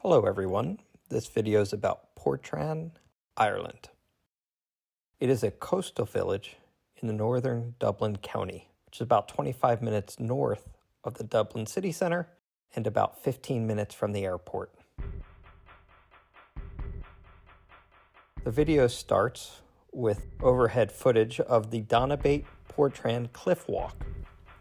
Hello everyone, this video is about Portrane, Ireland. It is a coastal village in the northern Dublin County, which is about 25 minutes north of the Dublin city centre and about 15 minutes from the airport. The video starts with overhead footage of the Donabate-Portrane cliff walk.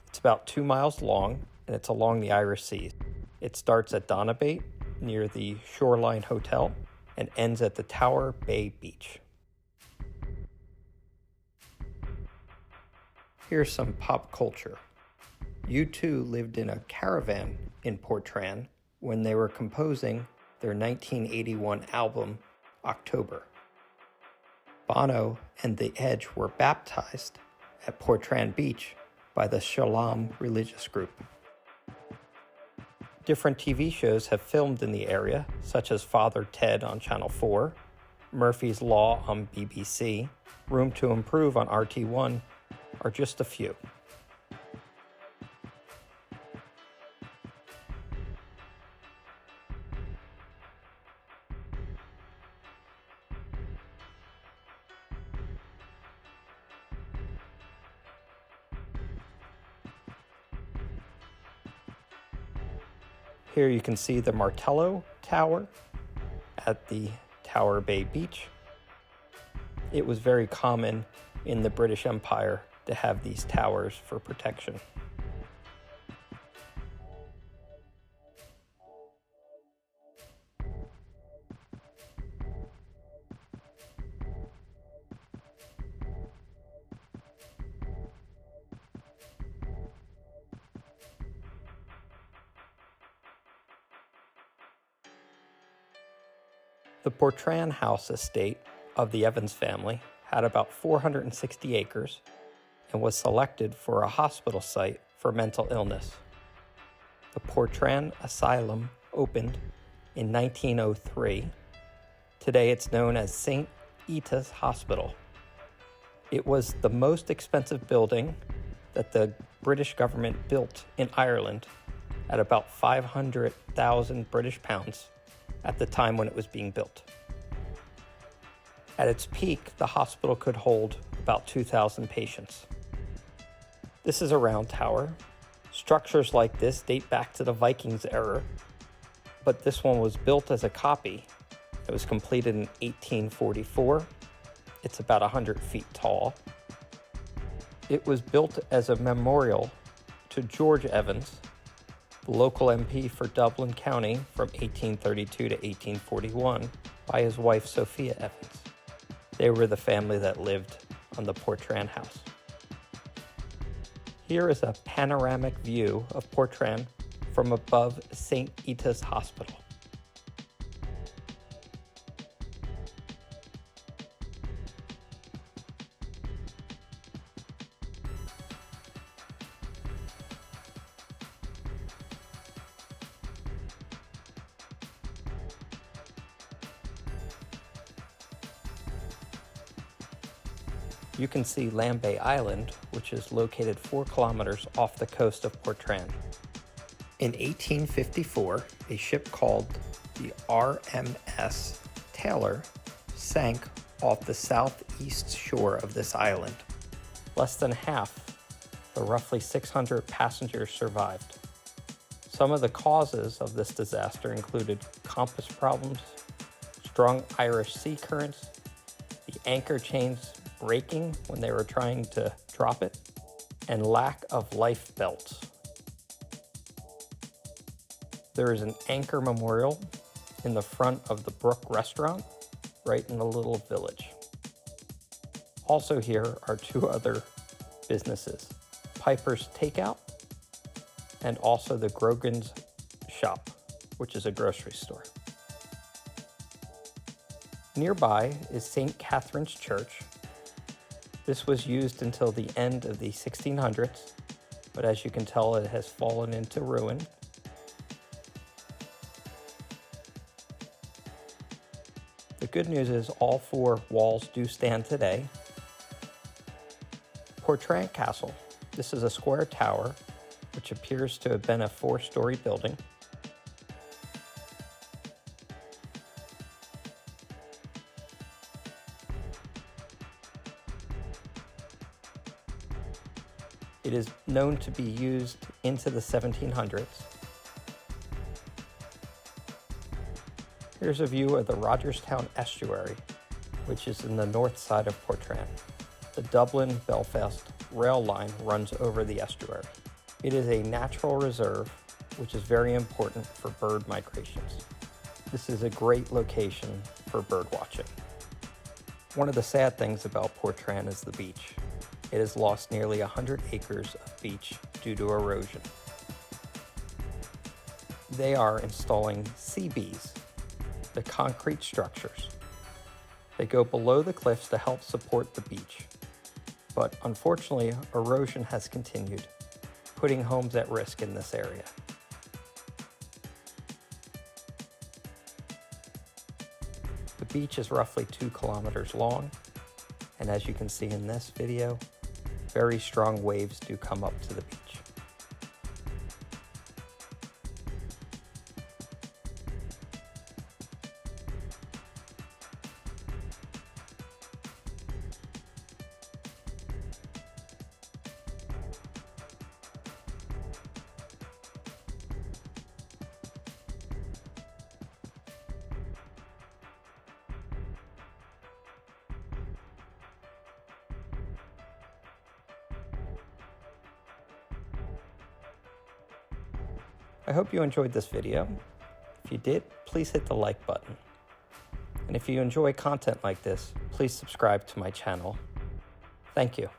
It's about 2 miles long and it's along the Irish Sea. It starts at Donabate near the Shoreline Hotel and ends at the Tower Bay Beach. Here's some pop culture. U2 lived in a caravan in Portrane when they were composing their 1981 album, October. Bono and The Edge were baptized at Portrane Beach by the Shalom religious group. Different TV shows have filmed in the area, such as Father Ted on Channel 4, Murphy's Law on BBC, Room to Improve on RT1, are just a few. Here you can see the Martello Tower at the Tower Bay Beach. It was very common in the British Empire to have these towers for protection. The Portrane House estate of the Evans family had about 460 acres and was selected for a hospital site for mental illness. The Portrane Asylum opened in 1903. Today it's known as St. Ita's Hospital. It was the most expensive building that the British government built in Ireland at about 500,000 British pounds at the time when it was being built. At its peak, the hospital could hold about 2,000 patients. This is a round tower. Structures like this date back to the Vikings era, but this one was built as a copy. It was completed in 1844. It's about 100 feet tall. It was built as a memorial to George Evans, the local MP for Dublin County from 1832 to 1841, by his wife Sophia Evans. They were the family that lived on the Portrane house. Here is a panoramic view of Portrane from above St. Ita's Hospital. You can see Lambay Island, which is located 4 kilometers off the coast of Portrane. In 1854, a ship called the RMS Taylor sank off the southeast shore of this island. Less than half, the roughly 600 passengers survived. Some of the causes of this disaster included compass problems, strong Irish sea currents, the anchor chains breaking when they were trying to drop it, and lack of life belts. There is an anchor memorial in the front of the Brook restaurant, right in the little village. Also here are 2 other businesses, Piper's Takeout and also the Grogan's Shop, which is a grocery store. Nearby is St. Catherine's Church. This was used until the end of the 1600s, but as you can tell, it has fallen into ruin. The good news is all 4 walls do stand today. Portrane Castle. This is a square tower, which appears to have been a 4-story building. It is known to be used into the 1700s. Here's a view of the Rogerstown Estuary, which is in the north side of Portrane. The Dublin-Belfast rail line runs over the estuary. It is a natural reserve, which is very important for bird migrations. This is a great location for bird watching. One of the sad things about Portrane is the beach. It has lost nearly 100 acres of beach due to erosion. They are installing CBs, the concrete structures. They go below the cliffs to help support the beach. But unfortunately, erosion has continued, putting homes at risk in this area. The beach is roughly 2 kilometers long, and as you can see in this video, very strong waves do come up to the beach. I hope you enjoyed this video. If you did, please hit the like button. And if you enjoy content like this, please subscribe to my channel. Thank you.